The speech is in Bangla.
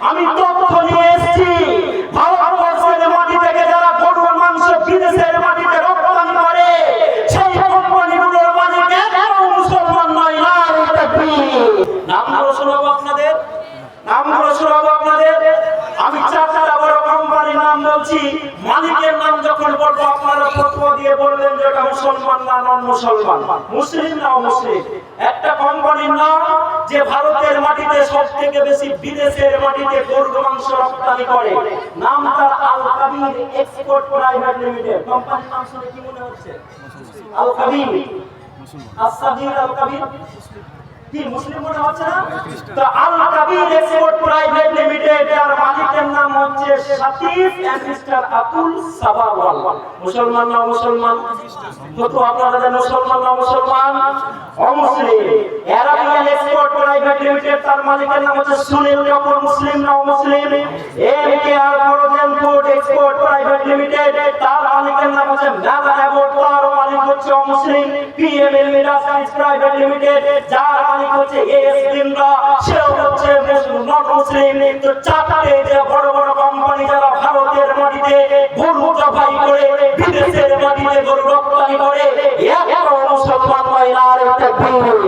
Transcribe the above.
আমি তথ্য নিয়ে এসেছি ভারতবর্ষের মাটি থেকে যারা গরুর মাংস বিদেশের মাটিতে রপ্তানি করে সেই কোম্পানিগুলোর মালিক একটাও মুসলমান নয়। নারী তাকবীর। নামগুলো শোনাবো আপনাদের, নামগুলো শোনাবো আপনাদের। আমি চারটা বড় কোম্পানির নাম বলছি, মালিকের নাম যখন বলবো আপনারা ফতোয়া দিয়ে বলবেন যে এটা মুসলমান না নন মুসলমান, মুসলিম না অমুসলিম। একটা কোম্পানির নাম যে ভারতের মাটিতে সবথেকে বেশি বিদেশের মাটিতে গরুর মাংস রপ্তানি করে, নাম তার আল কাবির এক্সপোর্ট প্রাইভেট লিমিটেড। কোম্পানির নাম শুনে কি মনে হচ্ছে? আল কাবির, আস-সাগীর আল কাবির কি মুসলিম মনে হচ্ছে না? তো আল কাবির এক্সপোর্ট প্রাইভেট লিমিটেড এর মালিকের নাম হচ্ছে সাতিফ এন্ড মিস্টার আতুল সাবাওয়াল। মুসলমান না মুসলমান? কত আপনারা মুসলমান না মুসলমান? অমুসলিম। অ্যারাবিয়ান এক্সপোর্ট প্রাইভেট লিমিটেড তার মালিকের নাম হচ্ছে সুনীল কাপুর। মুসলিম না মুসলিম? MKR frozen food export private limited তার মালিকের নাম হচ্ছে মেঘা অ্যাবোর্ড, তার মালিক হচ্ছে অমুসলিম। পিএমএল ইন্ডাস্ট্রিজ প্রাইভেট লিমিটেড যার মালিক হচ্ছে এস বিন্দ্রা, সেও হচ্ছে নট মুসলিম। তো চারটে যে বড় বড় কোম্পানি যারা ভারতের মাটিতে গরু জবাই করে বিদেশের মাটিতে গরু রপ্তানি করে, একটাও মুসলমান নয়। নারী তাকবীর।